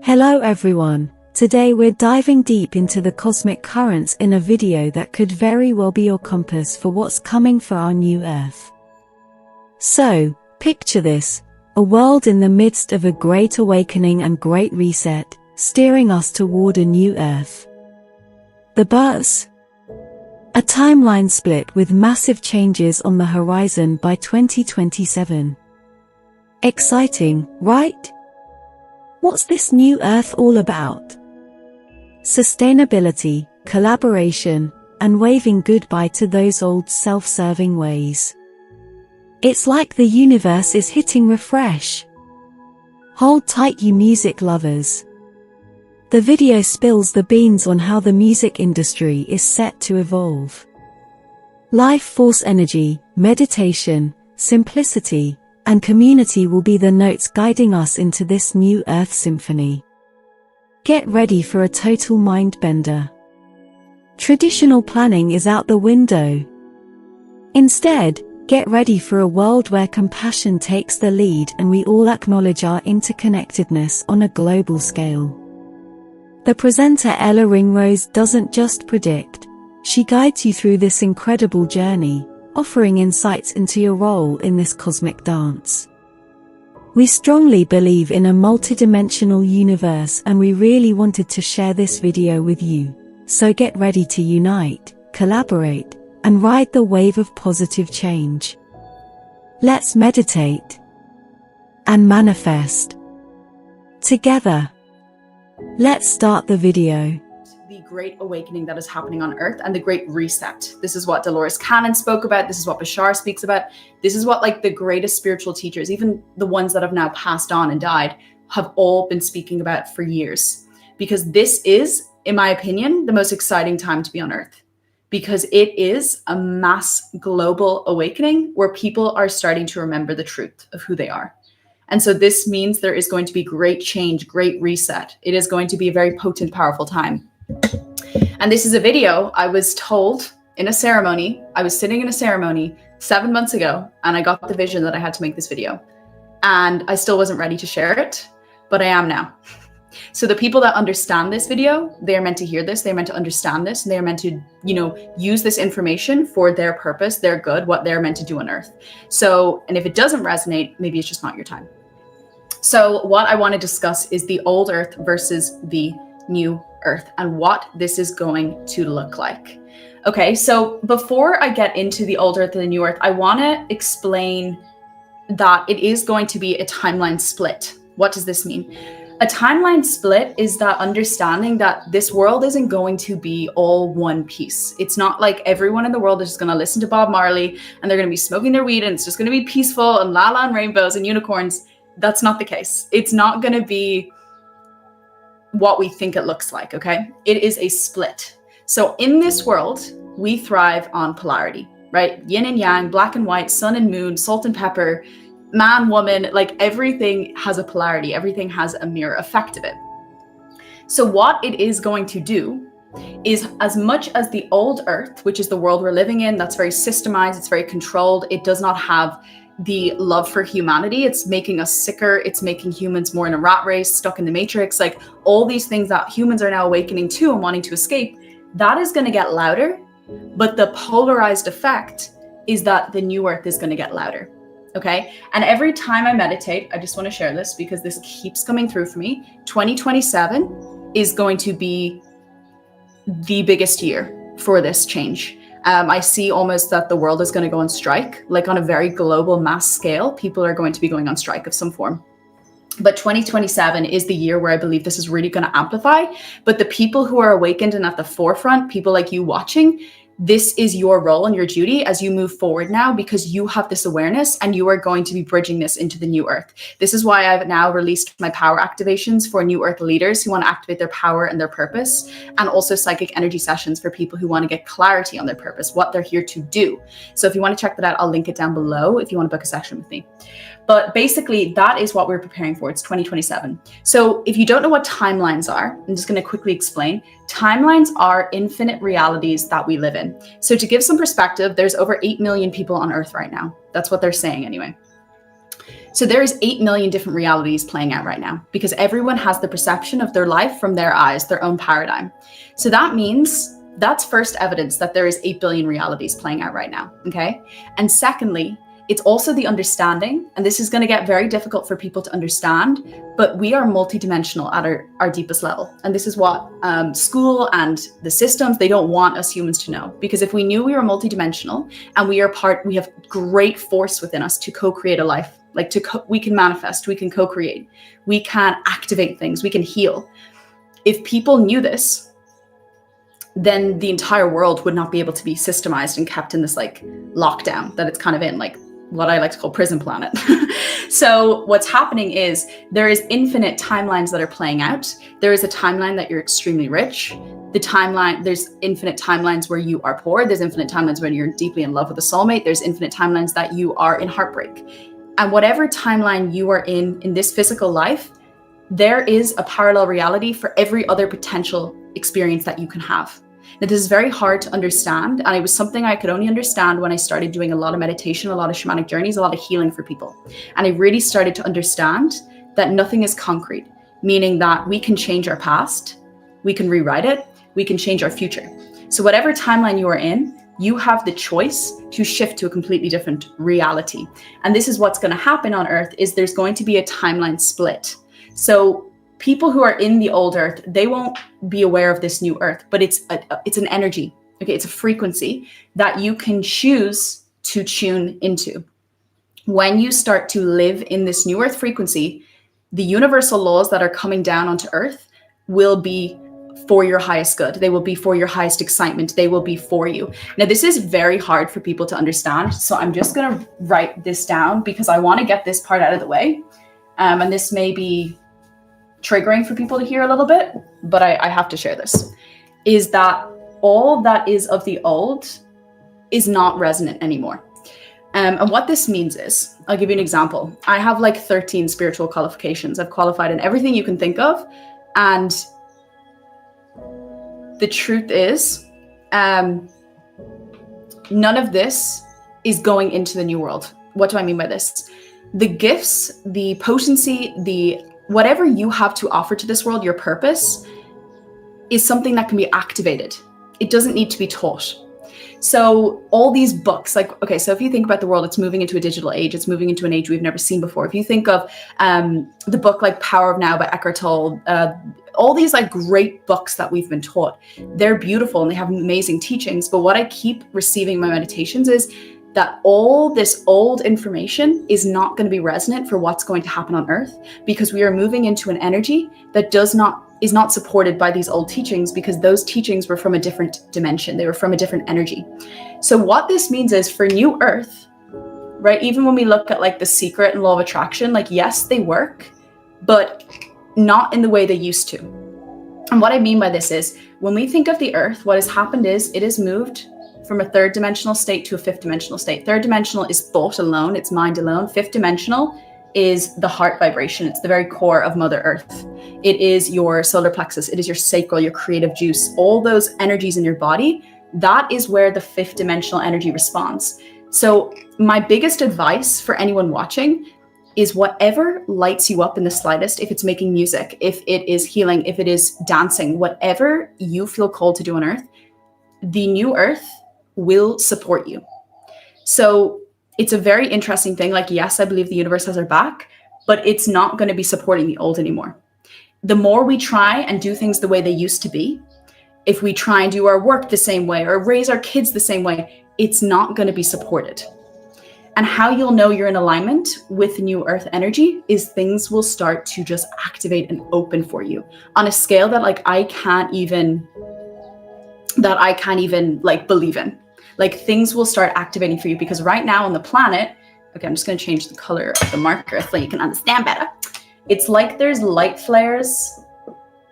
Hello everyone, today we're diving deep into the cosmic currents in a video that could very well be your compass for what's coming for our new Earth. So, picture this, a world in the midst of a great awakening and great reset, steering us toward a new Earth. The buzz? A timeline split with massive changes on the horizon by 2027. Exciting, right? What's this new Earth all about? Sustainability, collaboration, and waving goodbye to those old self-serving ways. It's like the universe is hitting refresh. Hold tight, you music lovers. The video spills the beans on how the music industry is set to evolve. Life force energy, meditation, simplicity, and community will be the notes guiding us into this new Earth symphony. Get ready for a total mind bender. Traditional planning is out the window. Instead, get ready for a world where compassion takes the lead and we all acknowledge our interconnectedness on a global scale. The presenter Ella Ringrose doesn't just predict, she guides you through this incredible journey, offering insights into your role in this cosmic dance. We strongly believe in a multidimensional universe and we really wanted to share this video with you, so get ready to unite, collaborate, and ride the wave of positive change. Let's meditate and manifest together. Let's start the video. The great awakening that is happening on Earth and the great reset. This is what Dolores Cannon spoke about. This is what Bashar speaks about. This is what the greatest spiritual teachers, even the ones that have now passed on and died, have all been speaking about for years. Because this is, in my opinion, the most exciting time to be on Earth. Because it is a mass global awakening where people are starting to remember the truth of who they are. And so this means there is going to be great change, great reset. It is going to be a very potent, powerful time. And this is a video I was told in a ceremony. I was sitting in a ceremony 7 months ago, and I got the vision that I had to make this video. And I still wasn't ready to share it, but I am now. So the people that understand this video, they are meant to hear this, they're meant to understand this, and they are meant to, use this information for their purpose, their good, what they're meant to do on Earth. So, and if it doesn't resonate, maybe it's just not your time. So what I want to discuss is the old Earth versus the new Earth and what this is going to look like. Okay, so before I get into the old Earth and the new Earth, I want to explain that it is going to be a timeline split. What does this mean? A timeline split is that understanding that this world isn't going to be all one piece. It's not like everyone in the world is just going to listen to Bob Marley and they're going to be smoking their weed and it's just going to be peaceful and la la and rainbows and unicorns. That's not the case. It's not going to be what we think it looks like, okay? It is a split. So in this world, we thrive on polarity, right? Yin and yang, black and white, sun and moon, salt and pepper, man, woman, everything has a polarity. Everything has a mirror effect of it. So what it is going to do is, as much as the old Earth, which is the world we're living in, that's very systemized, it's very controlled, it does not have the love for humanity. It's making us sicker. It's making humans more in a rat race, stuck in the matrix, all these things that humans are now awakening to and wanting to escape. That is going to get louder, but the polarized effect is that the new Earth is going to get louder. Okay. And every time I meditate, I just want to share this because this keeps coming through for me. 2027 is going to be the biggest year for this change. I see almost that the world is going to go on strike, on a very global mass scale. People are going to be going on strike of some form. But 2027 is the year where I believe this is really going to amplify. But the people who are awakened and at the forefront, people like you watching, this is your role and your duty as you move forward now, because you have this awareness and you are going to be bridging this into the new Earth. This is why I've now released my power activations for new Earth leaders who want to activate their power and their purpose, and also psychic energy sessions for people who want to get clarity on their purpose, what they're here to do. So if you want to check that out, I'll link it down below if you want to book a session with me. But basically, that is what we're preparing for. It's 2027. So if you don't know what timelines are, I'm just going to quickly explain. Timelines are infinite realities that we live in. So to give some perspective, there's over 8 million people on Earth right now. That's what they're saying anyway. So there is 8 million different realities playing out right now because everyone has the perception of their life from their eyes, their own paradigm. So that means that's first evidence that there is 8 billion realities playing out right now, okay? And secondly, it's also the understanding, and this is going to get very difficult for people to understand, but we are multidimensional at our deepest level. And this is what school and the systems, they don't want us humans to know. Because if we knew we were multidimensional and we have great force within us to co-create a life, like we can manifest, we can co-create, we can activate things, we can heal. If people knew this, then the entire world would not be able to be systemized and kept in this like lockdown that it's kind of in, like what I like to call prison planet. So what's happening is there is infinite timelines that are playing out. There is a timeline that you're extremely rich. There's infinite timelines where you are poor. There's infinite timelines when you're deeply in love with a soulmate. There's infinite timelines that you are in heartbreak. And whatever timeline you are in this physical life, there is a parallel reality for every other potential experience that you can have. Now, this is very hard to understand, and it was something I could only understand when I started doing a lot of meditation, a lot of shamanic journeys, a lot of healing for people. And I really started to understand that nothing is concrete, meaning that we can change our past, we can rewrite it, we can change our future. So whatever timeline you are in, you have the choice to shift to a completely different reality. And this is what's going to happen on Earth, is there's going to be a timeline split. So people who are in the old Earth, they won't be aware of this new Earth, but it's an energy. Okay, it's a frequency that you can choose to tune into. When you start to live in this new Earth frequency, the universal laws that are coming down onto Earth will be for your highest good. They will be for your highest excitement. They will be for you. Now, this is very hard for people to understand. So I'm just going to write this down because I want to get this part out of the way. And this may be triggering for people to hear a little bit, but I have to share this, is that all that is of the old is not resonant anymore. And what this means is, I'll give you an example. I have like 13 spiritual qualifications. I've qualified in everything you can think of. And the truth is, none of this is going into the new world. What do I mean by this? The gifts, the potency, whatever you have to offer to this world, your purpose, is something that can be activated. It doesn't need to be taught. So all these books, like, okay, so if you think about the world, it's moving into a digital age. It's moving into an age we've never seen before. If you think of the book like Power of Now by Eckhart Tolle, all these like great books that we've been taught, they're beautiful and they have amazing teachings. But what I keep receiving in my meditations is that all this old information is not going to be resonant for what's going to happen on Earth, because we are moving into an energy that is not supported by these old teachings, because those teachings were from a different dimension. They were from a different energy. So what this means is, for new Earth, right, even when we look at like The Secret and Law of Attraction, like, yes, they work, but not in the way they used to. And what I mean by this is, when we think of the Earth, what has happened is it has moved from a third dimensional state to a fifth dimensional state. Third dimensional is thought alone, it's mind alone. Fifth dimensional is the heart vibration. It's the very core of Mother Earth. It is your solar plexus. It is your sacral, your creative juice, all those energies in your body. That is where the fifth dimensional energy responds. So my biggest advice for anyone watching is, whatever lights you up in the slightest, if it's making music, if it is healing, if it is dancing, whatever you feel called to do on Earth, the new Earth will support you. So it's a very interesting thing. Like, yes, I believe the universe has our back, but it's not going to be supporting the old anymore. The more we try and do things the way they used to be, if we try and do our work the same way or raise our kids the same way, it's not going to be supported. And how you'll know you're in alignment with new Earth energy is things will start to just activate and open for you on a scale that I can't even like believe in. Like, things will start activating for you, because right now on the planet, okay, I'm just going to change the color of the marker so you can understand better. It's like there's light flares,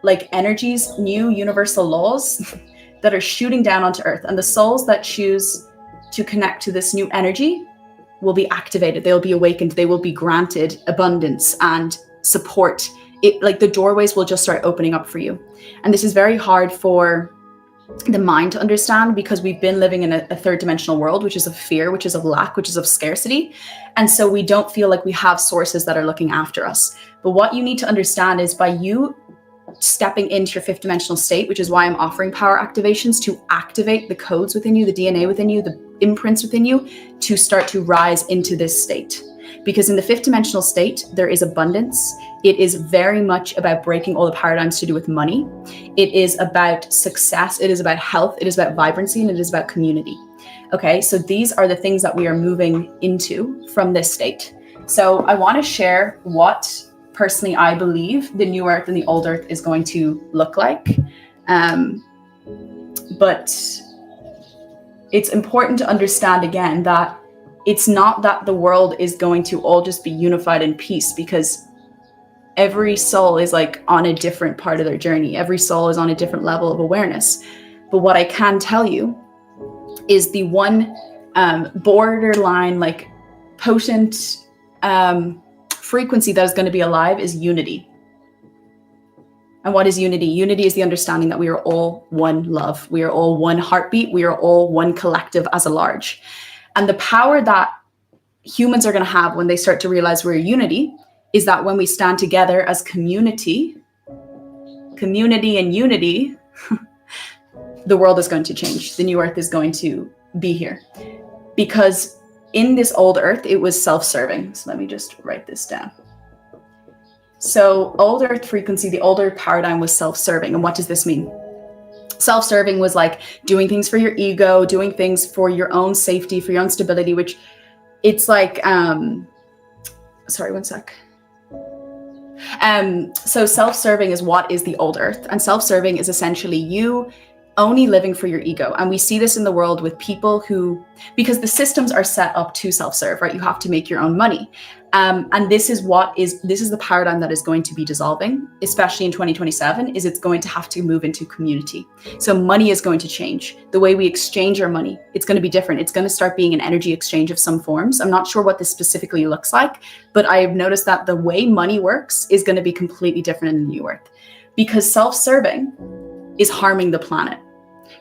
like energies, new universal laws that are shooting down onto Earth. And the souls that choose to connect to this new energy will be activated. They'll be awakened. They will be granted abundance and support. It, like, the doorways will just start opening up for you. And this is very hard for the mind to understand, because we've been living in a third dimensional world, which is of fear, which is of lack, which is of scarcity. And so we don't feel like we have sources that are looking after us. But what you need to understand is, by you stepping into your fifth dimensional state, which is why I'm offering power activations to activate the codes within you, the DNA within you, the imprints within you, to start to rise into this state. Because in the fifth dimensional state, there is abundance. It is very much about breaking all the paradigms to do with money. It is about success. It is about health. It is about vibrancy, and it is about community. Okay, so these are the things that we are moving into from this state. So I want to share what personally I believe the new earth and the old earth is going to look like. But it's important to understand again that it's not that the world is going to all just be unified in peace, because every soul is like on a different part of their journey. Every soul is on a different level of awareness. But what I can tell you is the one borderline, like potent frequency that is going to be alive is unity. And what is unity? Unity is the understanding that we are all one love. We are all one heartbeat. We are all one collective as a large. And the power that humans are going to have when they start to realize we're unity is that when we stand together as community and unity, the world is going to change. The new earth is going to be here. Because in this old earth, it was self-serving. So let me just write this down. So old earth frequency, the older paradigm was self-serving. And what does this mean? Self-serving was like doing things for your ego, doing things for your own safety, for your own stability, which it's like, sorry, one sec. So self-serving is what is the old earth, and self-serving is essentially you only living for your ego. And we see this in the world with people who, because the systems are set up to self-serve, right? You have to make your own money. And this is the paradigm that is going to be dissolving, especially in 2027, is it's going to have to move into community. So money is going to change. The way we exchange our money, it's going to be different. It's going to start being an energy exchange of some forms. I'm not sure what this specifically looks like, but I've noticed that the way money works is going to be completely different in the new earth, because self-serving is harming the planet.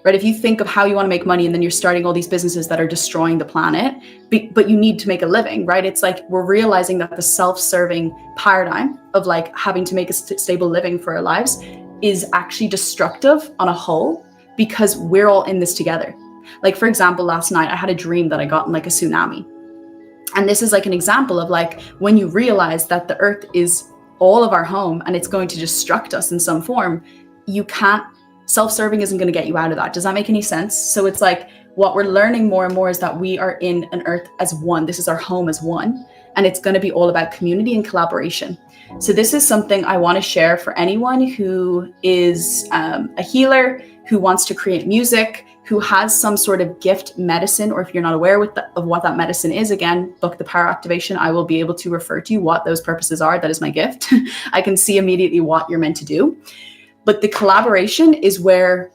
Right? If you think of how you want to make money and then you're starting all these businesses that are destroying the planet, but you need to make a living, right? It's like we're realizing that the self-serving paradigm of like having to make a stable living for our lives is actually destructive on a whole, because we're all in this together. Like, for example, last night I had a dream that I got in like a tsunami. And this is like an example of like when you realize that the earth is all of our home and it's going to destruct us in some form, you can't. Self-serving isn't going to get you out of that. Does that make any sense? So it's like what we're learning more and more is that we are in an earth as one. This is our home as one. And it's going to be all about community and collaboration. So this is something I want to share for anyone who is a healer, who wants to create music, who has some sort of gift medicine, or if you're not aware of what that medicine is, again, book the power activation. I will be able to refer to you what those purposes are. That is my gift. I can see immediately what you're meant to do. But the collaboration is where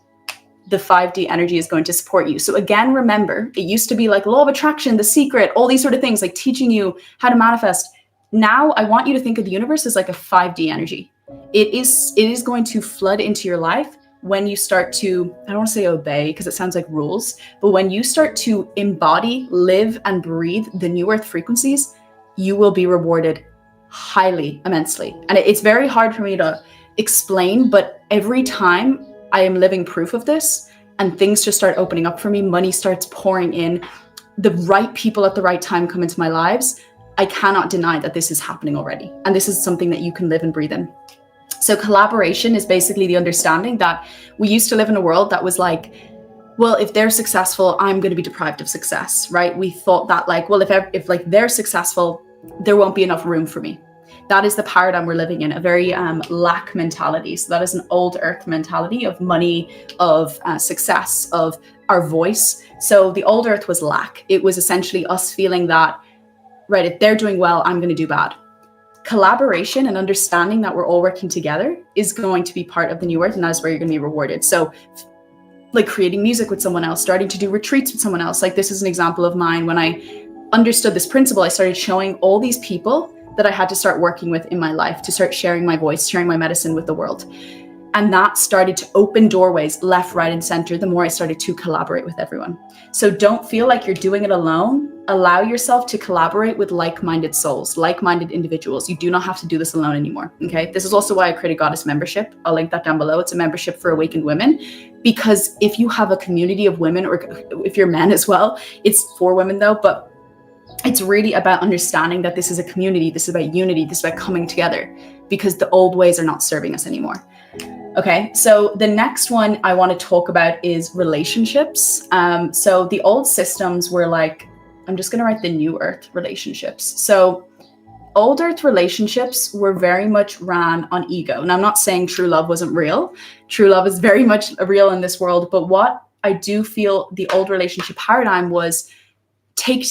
the 5D energy is going to support you. So again, remember, it used to be like law of attraction, The Secret, all these sort of things, like teaching you how to manifest. Now I want you to think of the universe as like a 5D energy. It is going to flood into your life when you start to, I don't want to say obey because it sounds like rules, but when you start to embody, live, and breathe the new earth frequencies, you will be rewarded highly, immensely. And it's very hard for me to explain, but every time I am living proof of this and things just start opening up for me, money starts pouring in, the right people at the right time come into my lives, I cannot deny that this is happening already. And this is something that you can live and breathe in. So collaboration is basically the understanding that we used to live in a world that was like, well, if they're successful, I'm going to be deprived of success, right? We thought that like, well, if like they're successful, there won't be enough room for me. That is the paradigm we're living in, a very lack mentality. So that is an old earth mentality of money, of success, of our voice. So the old earth was lack. It was essentially us feeling that, right, if they're doing well, I'm going to do bad. Collaboration and understanding that we're all working together is going to be part of the new earth, and that's where you're going to be rewarded. So like creating music with someone else, starting to do retreats with someone else. Like this is an example of mine. When I understood this principle, I started showing all these people that I had to start working with in my life to start sharing my voice, sharing my medicine with the world. And that started to open doorways left, right, and center the more I started to collaborate with everyone. So don't feel like you're doing it alone. Allow yourself to collaborate with like-minded souls, like-minded individuals. You do not have to do this alone anymore, okay? This is also why I created Goddess Membership. I'll link that down below. It's a membership for awakened women, because if you have a community of women, or if you're men as well, it's for women though, but it's really about understanding that this is a community, this is about unity, this is about coming together, because the old ways are not serving us anymore. Okay, so the next one I want to talk about is relationships. So the old systems were like, I'm just going to write the new earth relationships. So old earth relationships were very much ran on ego. And I'm not saying true love wasn't real. True love is very much real in this world. But what I do feel the old relationship paradigm was take.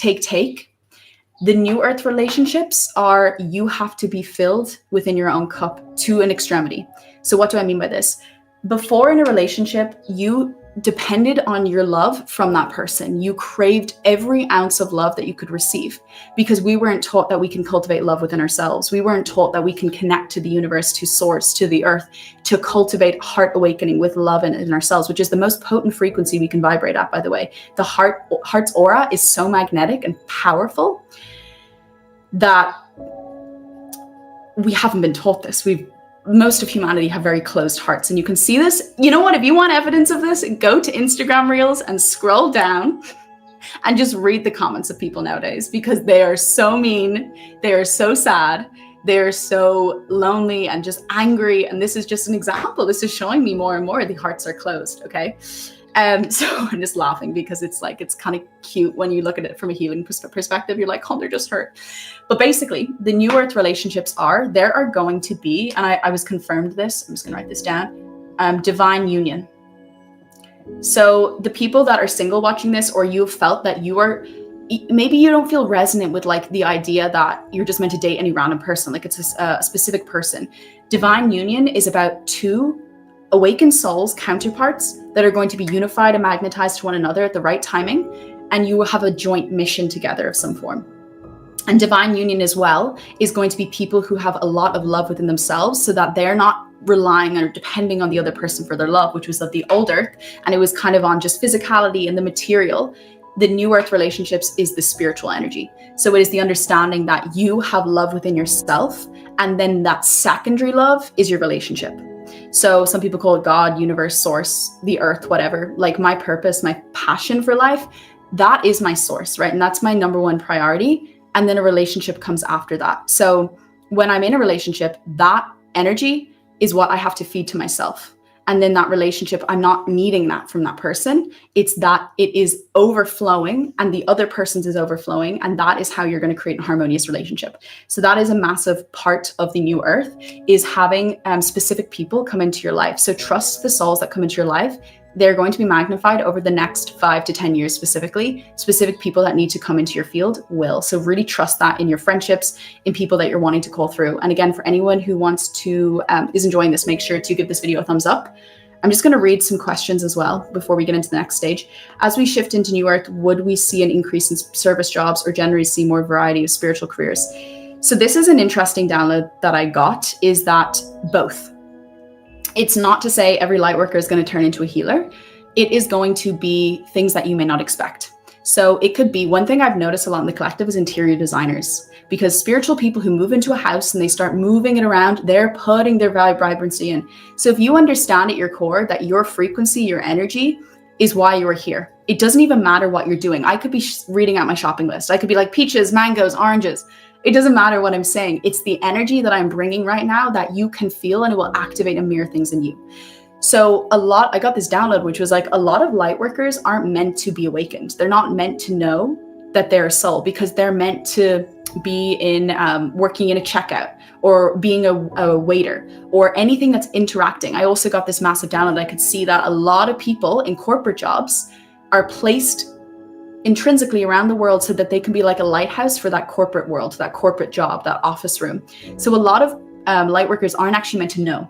The new earth relationships are, you have to be filled within your own cup to an extremity. So what do I mean by this? Before in a relationship, you depended on your love from that person. You craved every ounce of love that you could receive, because we weren't taught that we can cultivate love within ourselves. We weren't taught that we can connect to the universe, to source, to the earth, to cultivate heart awakening with love in ourselves, which is the most potent frequency we can vibrate at, by the way. The heart's aura is so magnetic and powerful that we haven't been taught this. Most of humanity have very closed hearts, and you can see this. You know what? If you want evidence of this, go to Instagram Reels and scroll down and just read the comments of people nowadays, because they are so mean, they are so sad, they're so lonely and just angry. And this is just an example. This is showing me more and more the hearts are closed. Okay. So I'm just laughing because it's like, it's kind of cute when you look at it from a healing perspective. You're like, oh, they're just hurt. But basically, the new earth relationships there are going to be, and I was confirmed this, I'm just going to write this down, divine union. So the people that are single watching this, or you have felt that maybe you don't feel resonant with like the idea that you're just meant to date any random person, like it's a specific person. Divine union is about two awakened souls, counterparts, that are going to be unified and magnetized to one another at the right timing, and you will have a joint mission together of some form. And divine union as well is going to be people who have a lot of love within themselves, so that they're not relying or depending on the other person for their love, which was of the old earth, and it was kind of on just physicality and the material. The new earth relationships is the spiritual energy. So it is the understanding that you have love within yourself, and then that secondary love is your relationship. So some people call it God, universe, source, the earth, whatever. Like my purpose, my passion for life, that is my source, right? And that's my number one priority. And then a relationship comes after that. So when I'm in a relationship, that energy is what I have to feed to myself. And then that relationship, I'm not needing that from that person. It's that it is overflowing and the other person's is overflowing. And that is how you're going to create a harmonious relationship. So that is a massive part of the new earth, is having specific people come into your life. So trust the souls that come into your life. They're going to be magnified over the next 5 to 10 years specifically. Specific people that need to come into your field will. So really trust that in your friendships, in people that you're wanting to call through. And again, for anyone who wants to, is enjoying this, make sure to give this video a thumbs up. I'm just going to read some questions as well before we get into the next stage. As we shift into New Earth, would we see an increase in service jobs, or generally see more variety of spiritual careers? So this is an interesting download that I got, is that both. It's not to say every light worker is going to turn into a healer. It is going to be things that you may not expect. So it could be, one thing I've noticed a lot in the collective is interior designers, because spiritual people who move into a house and they start moving it around, they're putting their vibrancy in. So if you understand at your core that your frequency, your energy is why you're here, it doesn't even matter what you're doing. I could be reading out my shopping list. I could be like peaches, mangoes, oranges. It doesn't matter what I'm saying. It's the energy that I'm bringing right now that you can feel, and it will activate and mirror things in you. So I got this download, which was like, a lot of light workers aren't meant to be awakened. They're not meant to know that they're a soul, because they're meant to be in working in a checkout, or being a waiter, or anything that's interacting. I also got this massive download. I could see that a lot of people in corporate jobs are placed intrinsically around the world so that they can be like a lighthouse for that corporate world, that corporate job, that office room. So a lot of light workers aren't actually meant to know,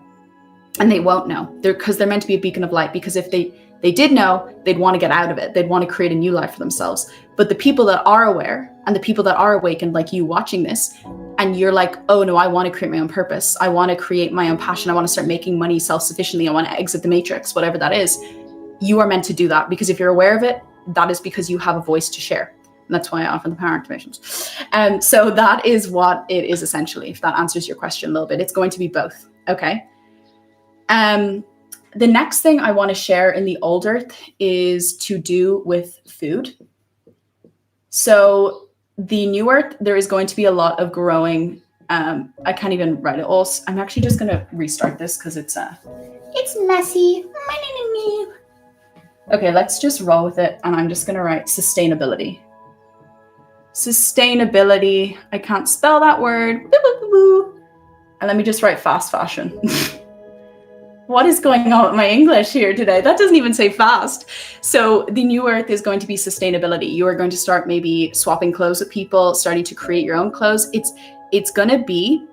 and they won't know. Because they're meant to be a beacon of light, because if they did know, they'd want to get out of it. They'd want to create a new life for themselves. But the people that are aware, and the people that are awakened, like you watching this, and you're like, oh no, I want to create my own purpose. I want to create my own passion. I want to start making money self-sufficiently. I want to exit the matrix, whatever that is. You are meant to do that, because if you're aware of it, that is because you have a voice to share. And that's why I offer the power activations. So that is what it is essentially, if that answers your question a little bit. It's going to be both. Okay. The next thing I want to share in the old earth is to do with food. So the new earth, there is going to be a lot of growing. I can't even write it all. I'm actually just going to restart this because it's messy. Okay, let's just roll with it. And I'm just going to write sustainability. Sustainability. I can't spell that word. And let me just write fast fashion. What is going on with my English here today? That doesn't even say fast. So the new earth is going to be sustainability. You are going to start maybe swapping clothes with people, starting to create your own clothes. It's going to be,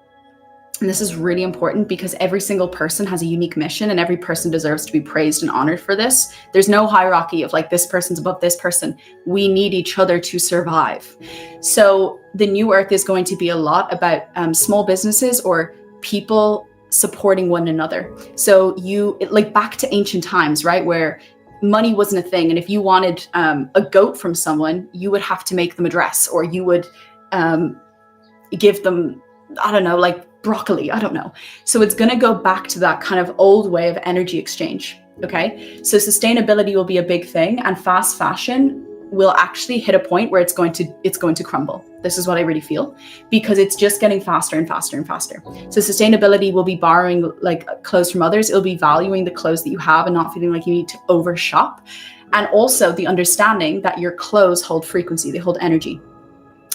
and this is really important because every single person has a unique mission and every person deserves to be praised and honored for this. There's no hierarchy of like, this person's above this person. We need each other to survive. So the new earth is going to be a lot about small businesses or people supporting one another. So like back to ancient times, right? Where money wasn't a thing. And if you wanted a goat from someone, you would have to make them a dress, or you would give them, I don't know, like broccoli. I don't know. So it's going to go back to that kind of old way of energy exchange. Okay. So sustainability will be a big thing, and fast fashion will actually hit a point where it's going to crumble. This is what I really feel, because it's just getting faster and faster and faster. So sustainability will be borrowing like clothes from others. It'll be valuing the clothes that you have and not feeling like you need to overshop. And also the understanding that your clothes hold frequency, they hold energy.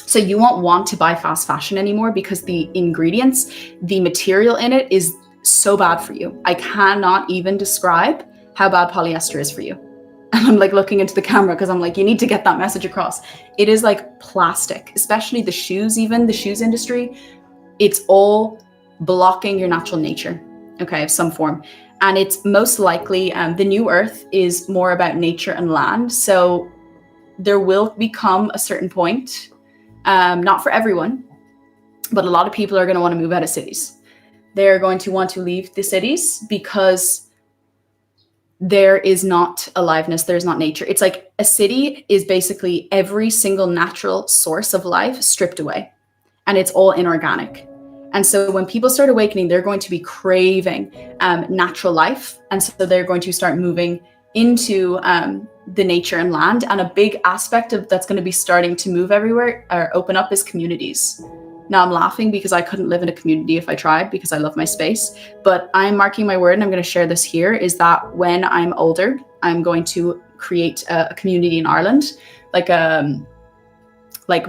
So you won't want to buy fast fashion anymore because the ingredients, the material in it is so bad for you. I cannot even describe how bad polyester is for you. And I'm like looking into the camera because I'm like, you need to get that message across. It is like plastic, especially the shoes, even the shoes industry. It's all blocking your natural nature, okay, of some form. And it's most likely, the new earth is more about nature and land. So there will become a certain point, not for everyone, but a lot of people are going to want to move out of cities. They're going to want to leave the cities because there is not aliveness, there's not nature. It's like a city is basically every single natural source of life stripped away, and it's all inorganic. And so when people start awakening, they're going to be craving natural life. And so they're going to start moving into the nature and land. And a big aspect of that's going to be starting to move everywhere or open up is communities. Now I'm laughing because I couldn't live in a community if I tried, because I love my space. But I'm marking my word, and I'm going to share this here, is that when I'm older, I'm going to create a community in Ireland, like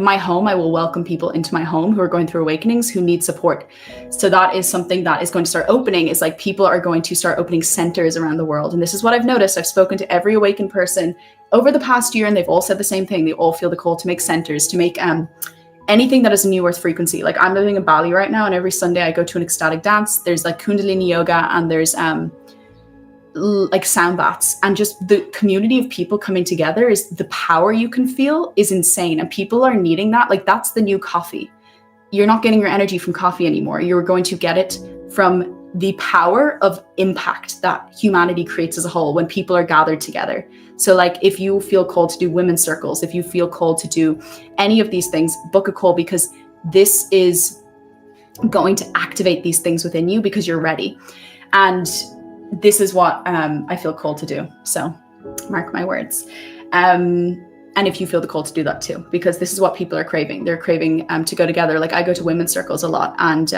my home. I will welcome people into my home who are going through awakenings, who need support. So that is something that is going to start opening, is like people are going to start opening centers around the world. And this is what I've noticed. I've spoken to every awakened person over the past year, and they've all said the same thing. They all feel the call to make centers, to make anything that is a new earth frequency. Like I'm living in Bali right now, and every Sunday I go to an ecstatic dance. There's like Kundalini yoga, and there's like sound baths, and just the community of people coming together, is the power you can feel is insane. And people are needing that. Like that's the new coffee. You're not getting your energy from coffee anymore. You're going to get it from the power of impact that humanity creates as a whole when people are gathered together. So like if you feel called to do women's circles, if you feel called to do any of these things, book a call, because this is going to activate these things within you because you're ready. And this is what I feel called to do. So mark my words. And if you feel the call to do that too, because this is what people are craving. They're craving to go together. Like I go to women's circles a lot, and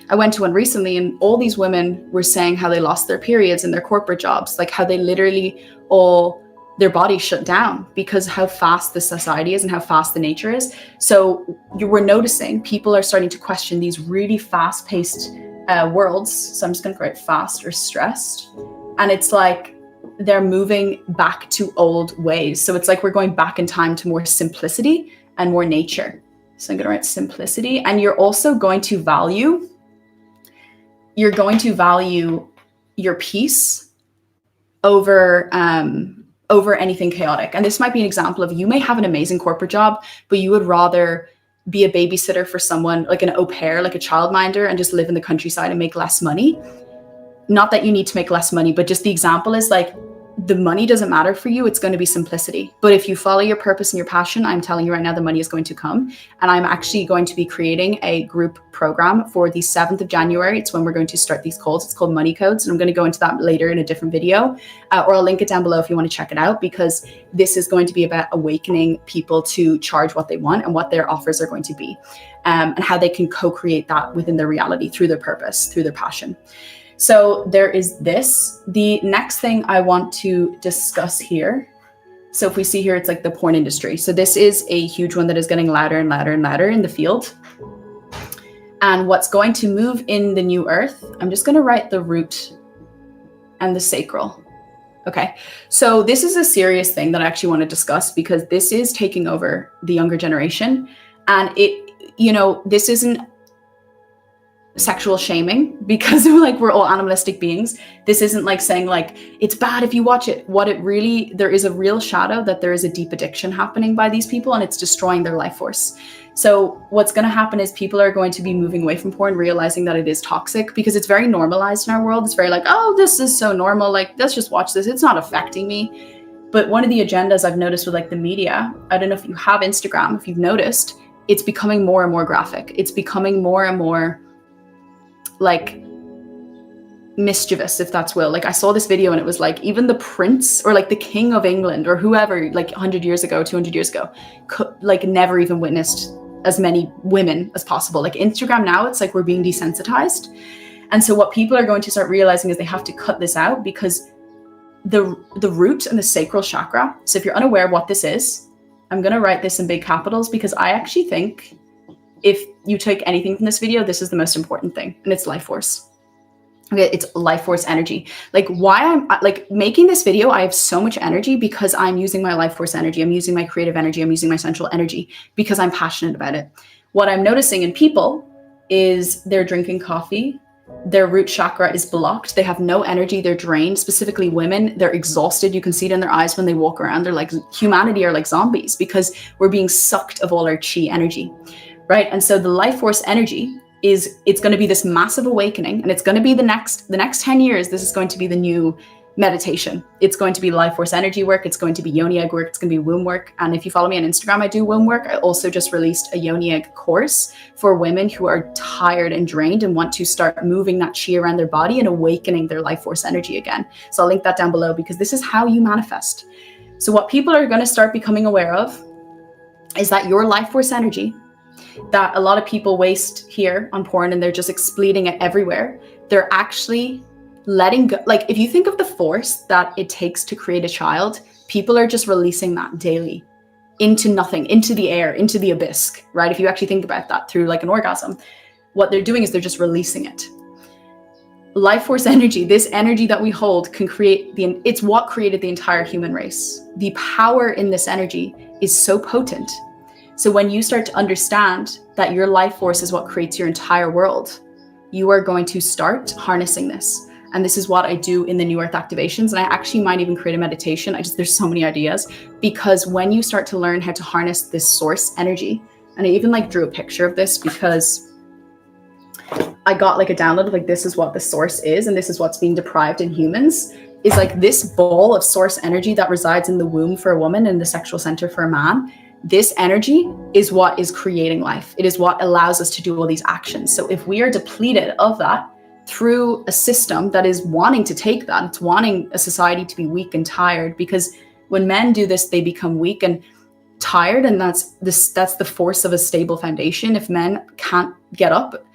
I went to one recently, and all these women were saying how they lost their periods in their corporate jobs, like how they literally all their bodies shut down because how fast the society is and how fast the nature is. So you were noticing people are starting to question these really fast-paced worlds. So I'm just going to write fast or stressed. And it's like they're moving back to old ways. So it's like we're going back in time to more simplicity and more nature. So I'm going to write simplicity. And you're also going to value your peace over anything chaotic. And this might be an example of, you may have an amazing corporate job, but you would rather be a babysitter for someone, like an au pair, like a childminder, and just live in the countryside and make less money. Not that you need to make less money, but just the example is like, the money doesn't matter for you. It's going to be simplicity. But if you follow your purpose and your passion, I'm telling you right now, the money is going to come. And I'm actually going to be creating a group program for the 7th of January. It's when we're going to start these calls. It's called Money Codes. And I'm going to go into that later in a different video, or I'll link it down below if you want to check it out, because this is going to be about awakening people to charge what they want and what their offers are going to be, and how they can co-create that within their reality through their purpose, through their passion. So there is this. The next thing I want to discuss here. So if we see here, it's like the porn industry. So this is a huge one that is getting louder and louder and louder in the field. And what's going to move in the new earth, I'm just going to write the root and the sacral. Okay. So this is a serious thing that I actually want to discuss, because this is taking over the younger generation. And this isn't sexual shaming, because like we're all animalistic beings. This isn't like saying like it's bad if you watch it. There is a real shadow that there is a deep addiction happening by these people, and it's destroying their life force. So what's going to happen is people are going to be moving away from porn, realizing that it is toxic, because it's very normalized in our world. It's very like, oh, this is so normal. Like, let's just watch this. It's not affecting me. But one of the agendas I've noticed with like the media, I don't know if you have Instagram, if you've noticed, it's becoming more and more graphic. It's becoming more and more like mischievous, if that's will. Like I saw this video and it was like even the prince or like the king of England or whoever, like 100 years ago, 200 years ago, like never even witnessed as many women as possible. Like Instagram now, it's like we're being desensitized. And so what people are going to start realizing is they have to cut this out, because the root and the sacral chakra. So if you're unaware of what this is, I'm going to write this in big capitals, because I actually think if you take anything from this video, this is the most important thing, and it's life force. Okay, it's life force energy. Like why I'm like making this video, I have so much energy because I'm using my life force energy. I'm using my creative energy. I'm using my central energy because I'm passionate about it. What I'm noticing in people is they're drinking coffee. Their root chakra is blocked. They have no energy. They're drained. Specifically women, they're exhausted. You can see it in their eyes when they walk around. They're like, humanity are like zombies, because we're being sucked of all our chi energy. Right. And so the life force energy it's going to be this massive awakening, and it's going to be the next 10 years. This is going to be the new meditation. It's going to be life force energy work. It's going to be yoni egg work. It's going to be womb work. And if you follow me on Instagram, I do womb work. I also just released a yoni egg course for women who are tired and drained and want to start moving that chi around their body and awakening their life force energy again. So I'll link that down below, because this is how you manifest. So what people are going to start becoming aware of is that your life force energy, that a lot of people waste here on porn and they're just expleting it everywhere, they're actually letting go. Like if you think of the force that it takes to create a child, people are just releasing that daily into nothing, into the air, into the abyss, right? If you actually think about that through like an orgasm, what they're doing is they're just releasing it. Life force energy, this energy that we hold, can create it's what created the entire human race. The power in this energy is so potent. So when you start to understand that your life force is what creates your entire world, you are going to start harnessing this. And this is what I do in the New Earth activations. And I actually might even create a meditation. There's so many ideas, because when you start to learn how to harness this source energy, and I even like drew a picture of this because I got like a download of like, this is what the source is. And this is what's being deprived in humans, is like this ball of source energy that resides in the womb for a woman and the sexual center for a man. This energy is what is creating life. It is what allows us to do all these actions. So if we are depleted of that through a system that is wanting to take that, it's wanting a society to be weak and tired, because when men do this, they become weak and tired. And that's the force of a stable foundation. If men can't get up,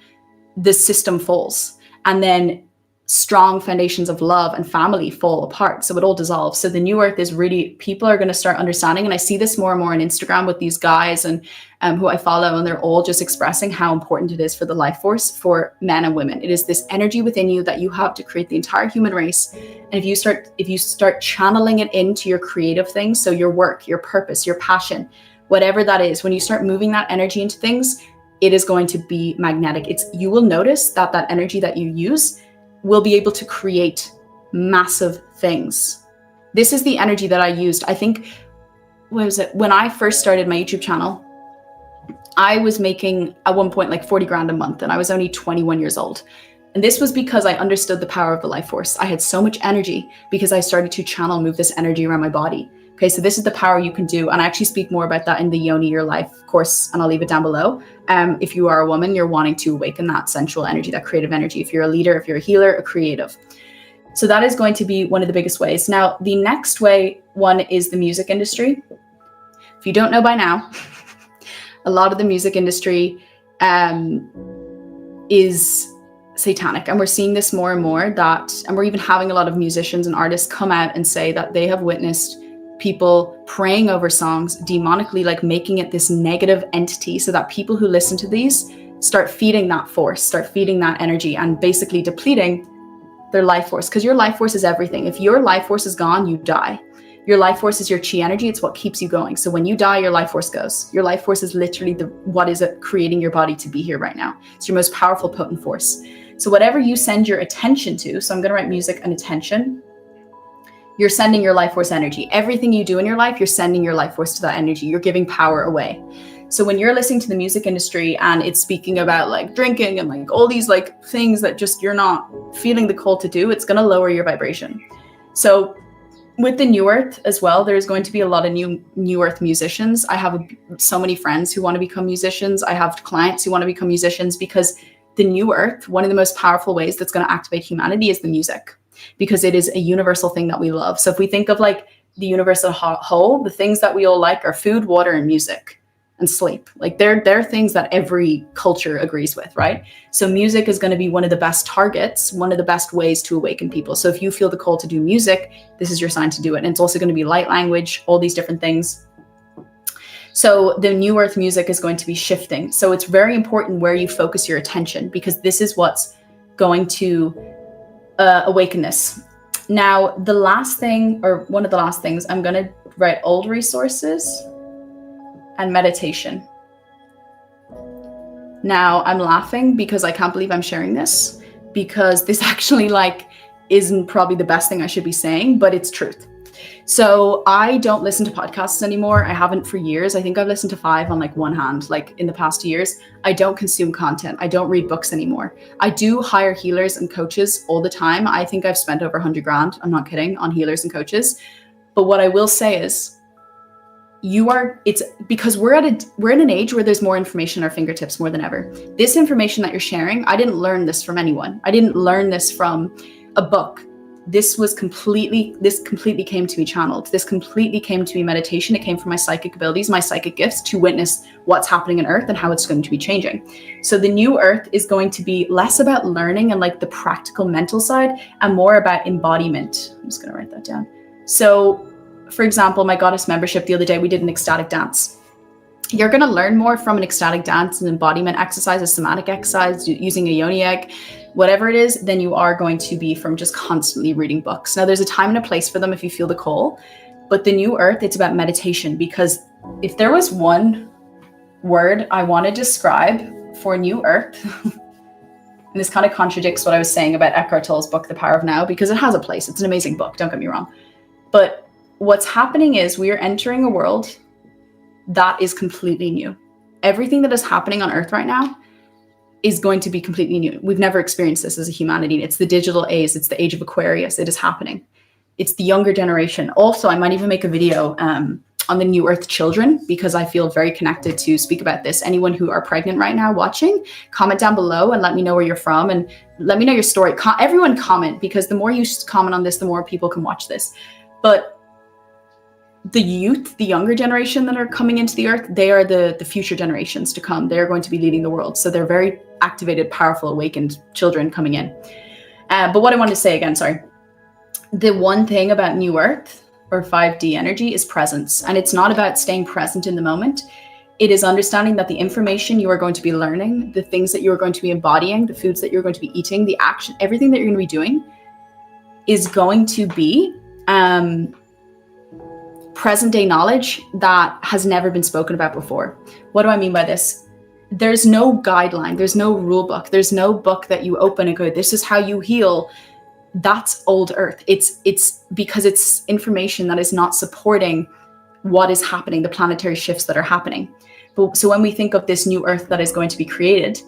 the system falls. And then strong foundations of love and family fall apart. So it all dissolves. So the new earth is really, people are going to start understanding. And I see this more and more on Instagram with these guys and who I follow, and they're all just expressing how important it is for the life force for men and women. It is this energy within you that you have to create the entire human race. And if you start channeling it into your creative things, so your work, your purpose, your passion, whatever that is, when you start moving that energy into things, it is going to be magnetic. You will notice that energy that you use will be able to create massive things. This is the energy that I used. I think, what was it? When I first started my YouTube channel, I was making at one point like 40 grand a month, and I was only 21 years old. And this was because I understood the power of the life force. I had so much energy because I started to move this energy around my body. Okay, so this is the power you can do. And I actually speak more about that in the Yoni Your Life course, and I'll leave it down below. If you are a woman, you're wanting to awaken that sensual energy, that creative energy. If you're a leader, if you're a healer, a creative. So that is going to be one of the biggest ways. Now, the next one is the music industry. If you don't know by now, a lot of the music industry is satanic. And we're seeing this more and more, and we're even having a lot of musicians and artists come out and say that they have witnessed people praying over songs demonically, like making it this negative entity, so that people who listen to these start feeding that force, start feeding that energy, and basically depleting their life force. Because your life force is everything. If your life force is gone, you die. Your life force is your chi energy. It's what keeps you going. So when you die, your life force goes. Your life force is literally what is it creating your body to be here right now. It's your most powerful, potent force. So whatever you send your attention to, so I'm going to write music and attention, you're sending your life force energy. Everything you do in your life, you're sending your life force to that energy. You're giving power away. So when you're listening to the music industry and it's speaking about like drinking and like all these like things that just you're not feeling the call to do, it's going to lower your vibration. So with the New Earth as well, there's going to be a lot of new Earth musicians. I have so many friends who want to become musicians. I have clients who want to become musicians, because the New Earth, one of the most powerful ways that's going to activate humanity is the music, because it is a universal thing that we love. So if we think of like the universe as a whole, the things that we all like are food, water, and music, and sleep. Like they're things that every culture agrees with, right? So music is going to be one of the best targets, one of the best ways to awaken people. So if you feel the call to do music, this is your sign to do it. And it's also going to be light language, all these different things. So the New Earth music is going to be shifting. So it's very important where you focus your attention, because this is what's going to awaken this. Now, the last thing, or one of the last things, I'm going to write old resources and meditation. Now, I'm laughing because I can't believe I'm sharing this, because this actually like isn't probably the best thing I should be saying, but it's truth. So I don't listen to podcasts anymore. I haven't for years. I think I've listened to 5 on like one hand, like in the past years. I don't consume content. I don't read books anymore. I do hire healers and coaches all the time. I think I've spent over 100 grand, I'm not kidding, on healers and coaches. But what I will say is, it's because we're in an age where there's more information at our fingertips more than ever. This information that you're sharing, I didn't learn this from anyone. I didn't learn this from a book. This completely came to me channeled. This completely came to me meditation. It came from my psychic abilities, my psychic gifts, to witness what's happening in Earth and how it's going to be changing. So the New Earth is going to be less about learning and like the practical mental side, and more about embodiment. I'm just going to write that down. So for example, my goddess membership, the other day, we did an ecstatic dance. You're going to learn more from an ecstatic dance, an embodiment exercise, a somatic exercise, using a yoni egg, whatever it is, than you are going to be from just constantly reading books. Now, there's a time and a place for them if you feel the call, but the New Earth, it's about meditation, because if there was one word I want to describe for New Earth, and this kind of contradicts what I was saying about Eckhart Tolle's book, The Power of Now, because it has a place. It's an amazing book, don't get me wrong. But what's happening is we are entering a world that is completely new. Everything that is happening on Earth right now is going to be completely new. We've never experienced this as a humanity. It's the digital age. It's the age of Aquarius. It is happening. It's the younger generation. Also, I might even make a video on the New Earth children, because I feel very connected to speak about this. Anyone who are pregnant right now watching, comment down below and let me know where you're from, and let me know your story. Everyone comment, because the more you comment on this, the more people can watch this. But the youth, the younger generation that are coming into the Earth, they are the future generations to come. They're going to be leading the world. So they're very activated, powerful, awakened children coming in. But what I wanted to say again, sorry. The one thing about New Earth or 5D energy is presence. And it's not about staying present in the moment. It is understanding that the information you are going to be learning, the things that you're going to be embodying, the foods that you're going to be eating, the action, everything that you're going to be doing is going to be present day knowledge that has never been spoken about before. What do I mean by this? There's no guideline. There's no rule book. There's no book that you open and go, this is how you heal. That's old Earth. It's because it's information that is not supporting what is happening, the planetary shifts that are happening. But so when we think of this new earth that is going to be created,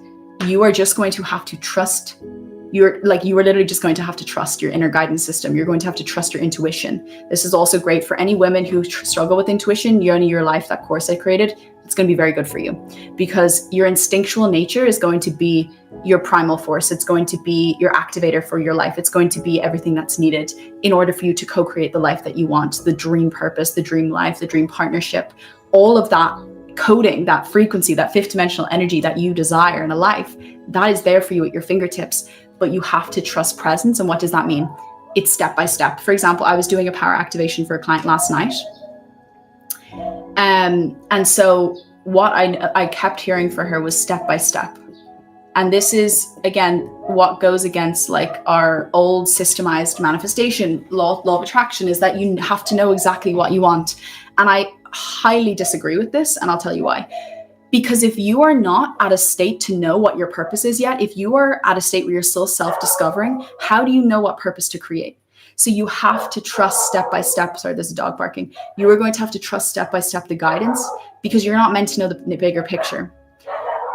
you are just going to have to trust you are literally just going to have to trust your inner guidance system. You're going to have to trust your intuition. This is also great for any women who struggle with intuition. Yoni Your Life, that course I created, it's going to be very good for you, because your instinctual nature is going to be your primal force. It's going to be your activator for your life. It's going to be everything that's needed in order for you to co-create the life that you want, the dream purpose, the dream life, the dream partnership, all of that coding, that frequency, that fifth dimensional energy that you desire in a life, that is there for you at your fingertips. But you have to trust presence. And what does that mean? It's step by step. For example, I was doing a power activation for a client last night. And so what I kept hearing for her was step by step. And this is, again, what goes against like our old systemized manifestation law of attraction, is that you have to know exactly what you want. And I highly disagree with this. And I'll tell you why. Because if you are not at a state to know what your purpose is yet, if you are at a state where you're still self-discovering, how do you know what purpose to create? So you have to trust step by step. Sorry, there's a dog barking. You are going to have to trust step by step the guidance, because you're not meant to know the bigger picture.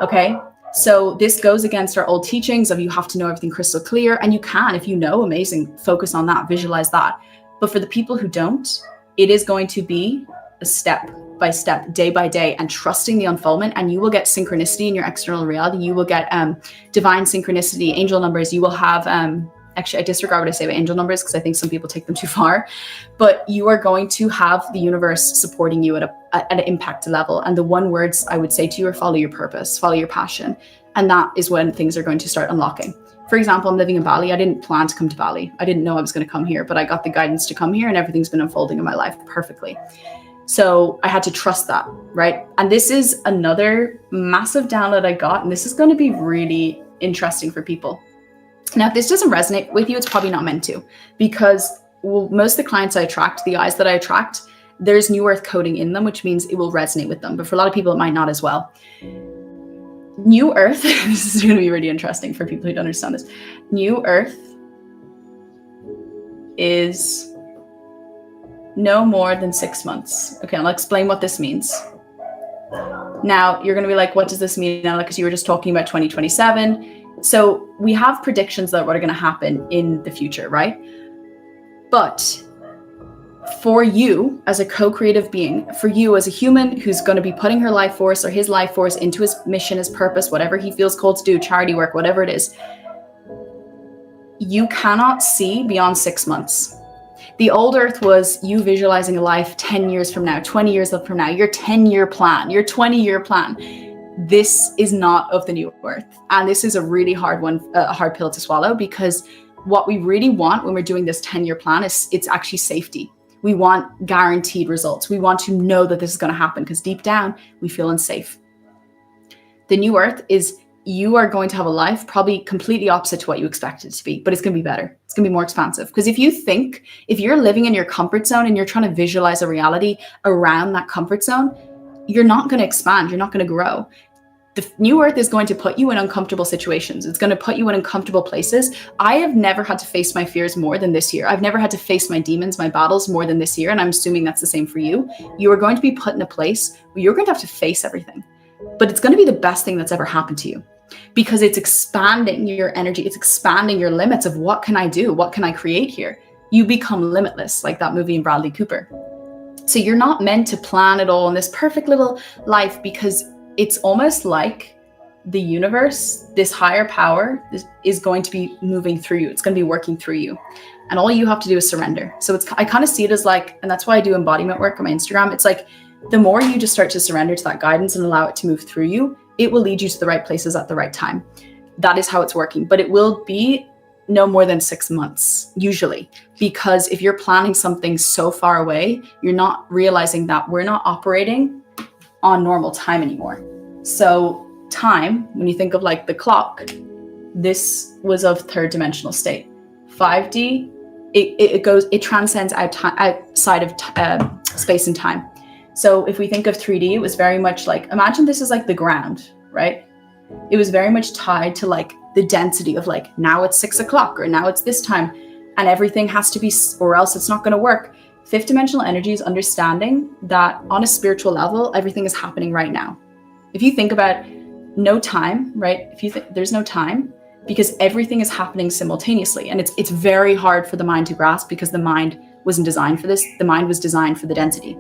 Okay? So this goes against our old teachings of you have to know everything crystal clear. And you can, if you know, amazing, focus on that, visualize that. But for the people who don't, it is going to be a step by step, day by day, and trusting the unfoldment. And you will get synchronicity in your external reality. You will get divine synchronicity, angel numbers. You will have, actually, I disregard what I say about angel numbers because I think some people take them too far. But you are going to have the universe supporting you at an impact level. And the one words I would say to you are follow your purpose, follow your passion. And that is when things are going to start unlocking. For example, I'm living in Bali. I didn't plan to come to Bali. I didn't know I was going to come here, but I got the guidance to come here, and everything's been unfolding in my life perfectly. So I had to trust that, right? And this is another massive download I got, and this is going to be really interesting for people. Now, if this doesn't resonate with you, it's probably not meant to, because most of the clients I attract, the eyes that I attract, there's New Earth coding in them, which means it will resonate with them. But for a lot of people, it might not as well. New Earth, this is going to be really interesting for people who don't understand this. New Earth is no more than 6 months. Okay, I'll explain what this means. Now, you're going to be like, what does this mean, Ella? Because you were just talking about 2027. So we have predictions that what are going to happen in the future, right? But for you as a co-creative being, for you as a human who's going to be putting her life force or his life force into his mission, his purpose, whatever he feels called to do, charity work, whatever it is, you cannot see beyond 6 months. The old earth was you visualizing a life 10 years from now, 20 years from now, your 10-year plan, your 20-year plan. This is not of the new earth. And this is a really hard one, a hard pill to swallow, because what we really want when we're doing this 10-year plan is it's actually safety. We want guaranteed results. We want to know that this is going to happen, because deep down we feel unsafe. The new earth is you are going to have a life probably completely opposite to what you expected it to be, but it's going to be better. It's going to be more expansive. Because if you're living in your comfort zone and you're trying to visualize a reality around that comfort zone, you're not going to expand. You're not going to grow. The new earth is going to put you in uncomfortable situations. It's going to put you in uncomfortable places. I have never had to face my fears more than this year. I've never had to face my demons, my battles more than this year. And I'm assuming that's the same for you. You are going to be put in a place where you're going to have to face everything. But it's going to be the best thing that's ever happened to you, because it's expanding your energy. It's expanding your limits of what can I do? What can I create here? You become limitless, like that movie in Bradley Cooper. So you're not meant to plan it all in this perfect little life, because it's almost like the universe, this higher power is going to be moving through you. It's going to be working through you. And all you have to do is surrender. So I kind of see it as like, and that's why I do embodiment work on my Instagram. It's like, the more you just start to surrender to that guidance and allow it to move through you, it will lead you to the right places at the right time. That is how it's working. But it will be no more than 6 months, usually, because if you're planning something so far away, you're not realizing that we're not operating on normal time anymore. So time, when you think of like the clock, this was of third dimensional state. 5D, it transcends outside of space and time. So if we think of 3D, it was very much like, imagine this is like the ground, right? It was very much tied to like the density of like, now it's 6 o'clock or now it's this time, and everything has to be, or else it's not going to work. Fifth dimensional energy is understanding that on a spiritual level, everything is happening right now. If you think about no time, right? If you think there's no time, because everything is happening simultaneously, and it's very hard for the mind to grasp because the mind wasn't designed for this. The mind was designed for the density.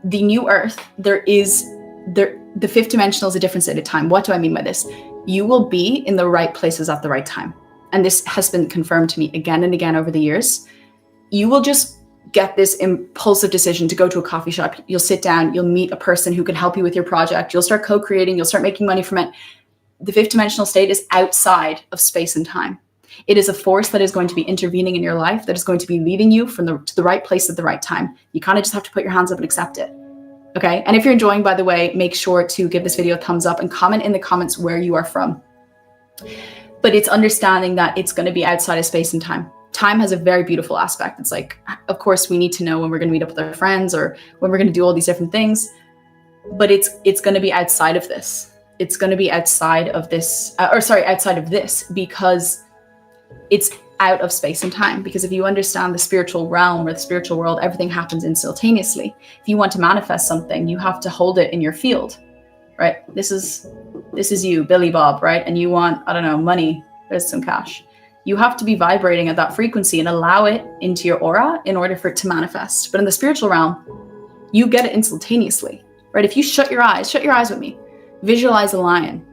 The new earth, the fifth dimensional is a different state of time. What do I mean by this? You will be in the right places at the right time. And this has been confirmed to me again and again over the years. You will just get this impulsive decision to go to a coffee shop. You'll sit down, you'll meet a person who can help you with your project. You'll start co-creating, you'll start making money from it. The fifth dimensional state is outside of space and time. It is a force that is going to be intervening in your life, that is going to be leading you to the right place at the right time. You kind of just have to put your hands up and accept it. Okay. And if you're enjoying, by the way, make sure to give this video a thumbs up and comment in the comments where you are from. But it's understanding that it's going to be outside of space and time. Time has a very beautiful aspect. It's like, of course, we need to know when we're going to meet up with our friends or when we're going to do all these different things. But it's going to be outside of this. It's going to be outside of this, outside of this, because it's out of space and time. Because if you understand the spiritual realm or the spiritual world, everything happens instantaneously. If you want to manifest something, you have to hold it in your field, right? This is you, Billy Bob, right? And you want, I don't know, money. There's some cash. You have to be vibrating at that frequency and allow it into your aura in order for it to manifest. But in the spiritual realm, you get it instantaneously, right? If you shut your eyes with me, visualize a lion,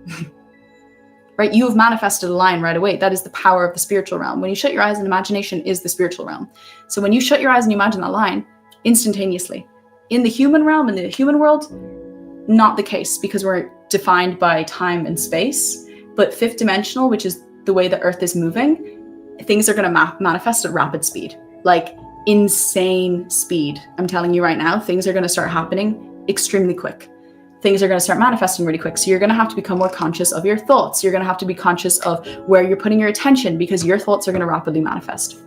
right? You have manifested a lion right away. That is the power of the spiritual realm. When you shut your eyes, and imagination is the spiritual realm. So when you shut your eyes and you imagine that lion, instantaneously. In the human realm, in the human world, not the case, because we're defined by time and space. But fifth dimensional, which is the way the earth is moving, things are going to manifest at rapid speed, like insane speed. I'm telling you right now, things are going to start happening extremely quick. Things are going to start manifesting really quick. So you're going to have to become more conscious of your thoughts. You're going to have to be conscious of where you're putting your attention, because your thoughts are going to rapidly manifest.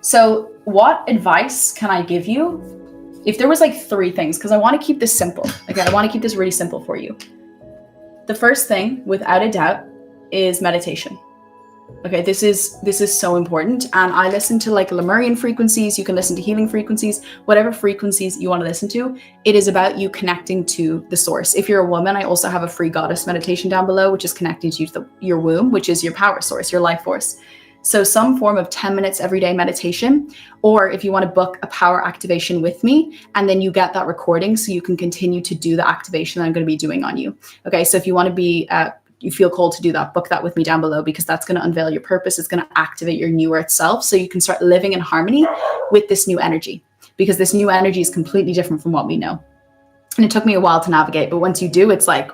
So what advice can I give you? If there was like 3 things, because I want to keep this simple. Okay, I want to keep this really simple for you. The first thing, without a doubt, is meditation. Okay, this is so important. And I listen to like Lemurian frequencies. You can listen to healing frequencies, whatever frequencies you want to listen to. It is about you connecting to the source. If you're a woman, I also have a free goddess meditation down below, which is connecting to your womb, which is your power source, your life force. So some form of 10 minutes every day meditation, or if you want to book a power activation with me, and then you get that recording so you can continue to do the activation that I'm going to be doing on you. Okay, so if you want to be you feel called to do that, book that with me down below, because that's going to unveil your purpose. It's going to activate your new earth self, so you can start living in harmony with this new energy, because this new energy is completely different from what we know. And it took me a while to navigate, but once you do, it's like,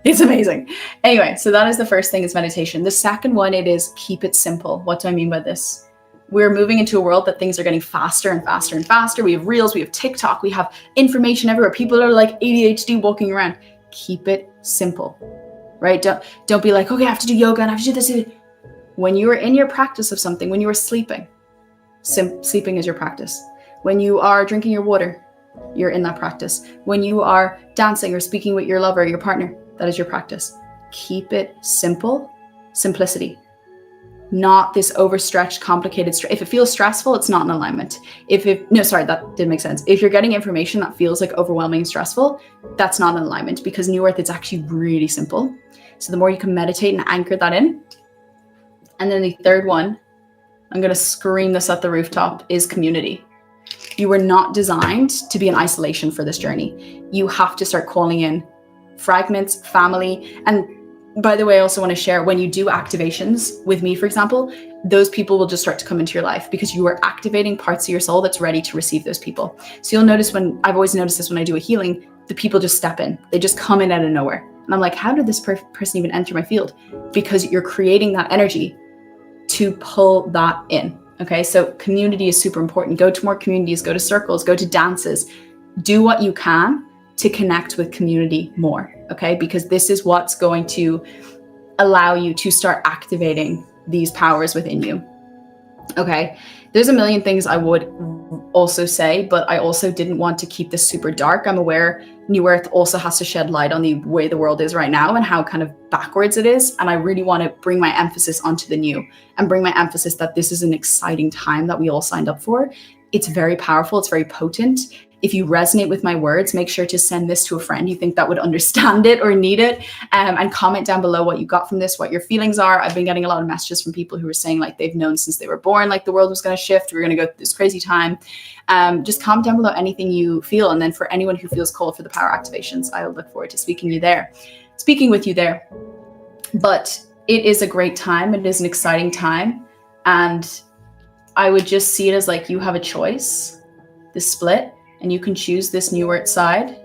it's amazing. Anyway, so that is the first thing, is meditation. The second one, it is keep it simple. What do I mean by this? We're moving into a world that things are getting faster and faster and faster. We have reels, we have TikTok, we have information everywhere. People are like ADHD walking around. Keep it simple. Right? Don't be like, okay, I have to do yoga and I have to do this. When you are in your practice of something, when you are sleeping, sleeping is your practice. When you are drinking your water, you're in that practice. When you are dancing or speaking with your lover, your partner, that is your practice. Keep it simple, simplicity. Not this overstretched, complicated. If it feels stressful, it's not in alignment. That didn't make sense. If you're getting information that feels like overwhelming and stressful, that's not in alignment, because New Earth, it's actually really simple. So the more you can meditate and anchor that in. And then the third one, I'm going to scream this at the rooftop, is community. You were not designed to be in isolation for this journey. You have to start calling in fragments, family. And by the way, I also want to share, when you do activations with me, for example, those people will just start to come into your life, because you are activating parts of your soul that's ready to receive those people. So you'll notice, I've always noticed this when I do a healing, the people just step in. They just come in out of nowhere. And I'm like, how did this person even enter my field? Because you're creating that energy to pull that in. Okay, so community is super important. Go to more communities, go to circles, go to dances. Do what you can to connect with community more, okay? Because this is what's going to allow you to start activating these powers within you, okay? There's a million things I would also say, but I also didn't want to keep this super dark. I'm aware New Earth also has to shed light on the way the world is right now and how kind of backwards it is. And I really want to bring my emphasis onto the new, and bring my emphasis that this is an exciting time that we all signed up for. It's very powerful. It's very potent. If you resonate with my words, make sure to send this to a friend you think that would understand it or need it, and comment down below what you got from this, what your feelings are. I've been getting a lot of messages from people who are saying like they've known since they were born, like the world was going to shift. We're going to go through this crazy time. Just comment down below anything you feel. And then for anyone who feels called for the power activations, I will look forward to speaking with you there. But it is a great time. It is an exciting time. And I would just see it as like you have a choice, the split, and you can choose this new earth side.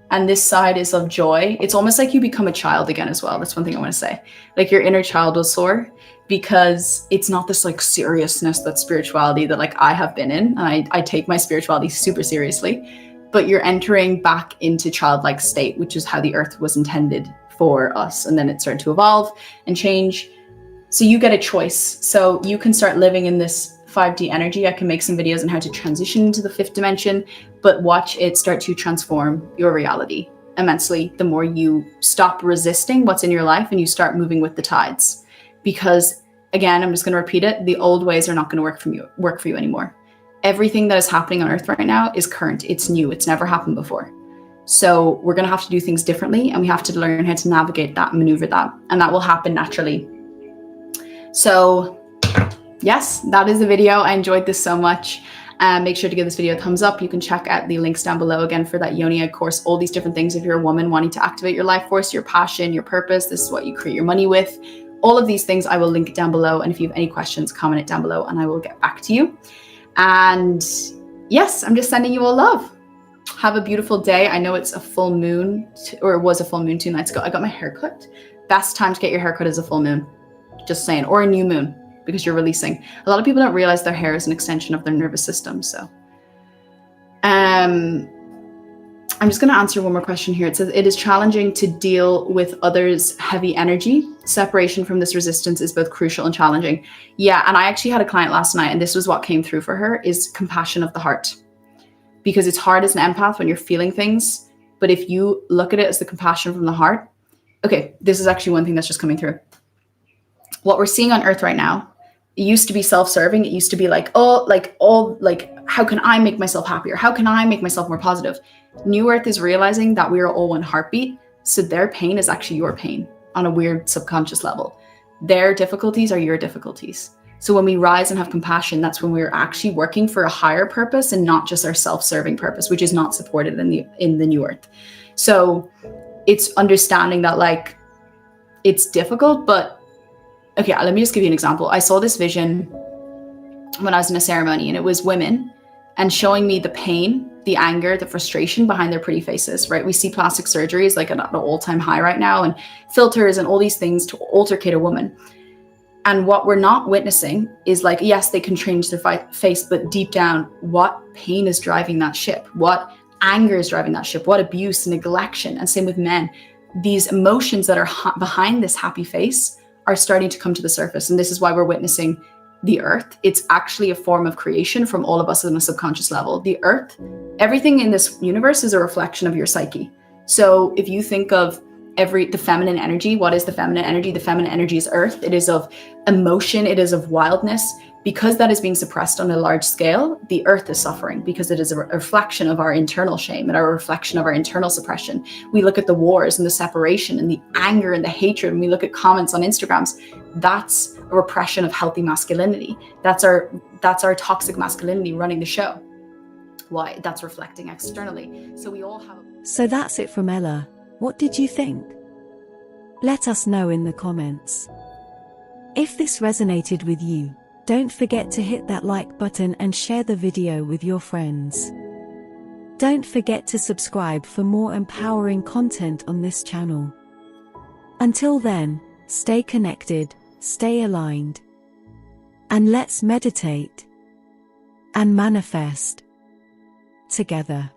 And this side is of joy. It's almost like you become a child again as well. That's one thing I want to say. Like your inner child will soar, because it's not this like seriousness, that spirituality that like I have been in. And I take my spirituality super seriously, but you're entering back into childlike state, which is how the earth was intended for us. And then it started to evolve and change. So you get a choice. So you can start living in this 5D energy. I can make some videos on how to transition into the 5th dimension, but watch it start to transform your reality immensely the more you stop resisting what's in your life and you start moving with the tides. Because again, I'm just going to repeat it, the old ways are not going to work for you anymore. Everything that is happening on earth right now is current. It's new. It's never happened before. So we're going to have to do things differently, and we have to learn how to navigate that, maneuver that, and that will happen naturally. So yes, that is the video. I enjoyed this so much. Make sure to give this video a thumbs up. You can check out the links down below again for that Yoni Egg course, all these different things. If you're a woman wanting to activate your life force, your passion, your purpose, this is what you create your money with. All of these things I will link down below. And if you have any questions, comment it down below and I will get back to you. And yes, I'm just sending you all love. Have a beautiful day. I know it's a full moon, or it was a full moon 2 nights ago. I got my hair cut. Best time to get your hair cut is a full moon. Just saying, or a new moon, because you're releasing. A lot of people don't realize their hair is an extension of their nervous system. So I'm just going to answer one more question here. It says, it is challenging to deal with others' heavy energy. Separation from this resistance is both crucial and challenging. Yeah, and I actually had a client last night, and this was what came through for her, is compassion of the heart. Because it's hard as an empath when you're feeling things. But if you look at it as the compassion from the heart, okay, this is actually one thing that's just coming through. What we're seeing on earth right now, it used to be self-serving. It used to be like, how can I make myself happier? How can I make myself more positive? New Earth is realizing that we are all one heartbeat. So their pain is actually your pain on a weird subconscious level. Their difficulties are your difficulties. So when we rise and have compassion, that's when we're actually working for a higher purpose and not just our self-serving purpose, which is not supported in the New Earth. So it's understanding that like, it's difficult, but okay, let me just give you an example. I saw this vision when I was in a ceremony, and it was women and showing me the pain, the anger, the frustration behind their pretty faces, right? We see plastic surgery is like at an all-time high right now, and filters and all these things to altercate a woman. And what we're not witnessing is like, yes, they can change their face, but deep down, what pain is driving that ship? What anger is driving that ship? What abuse, neglection? And same with men. These emotions that are behind this happy face are starting to come to the surface. And this is why we're witnessing the earth. It's actually a form of creation from all of us on a subconscious level. The earth, everything in this universe is a reflection of your psyche. So if you think of the feminine energy, what is the feminine energy? The feminine energy is earth. It is of emotion. It is of wildness. Because that is being suppressed on a large scale, the earth is suffering because it is a reflection of our internal shame and a reflection of our internal suppression. We look at the wars and the separation and the anger and the hatred, and we look at comments on Instagrams. That's a repression of healthy masculinity. That's our toxic masculinity running the show. Why? That's reflecting externally. So we all have. So that's it from Ella. What did you think? Let us know in the comments. If this resonated with you, don't forget to hit that like button and share the video with your friends. Don't forget to subscribe for more empowering content on this channel. Until then, stay connected, stay aligned, and let's meditate and manifest together.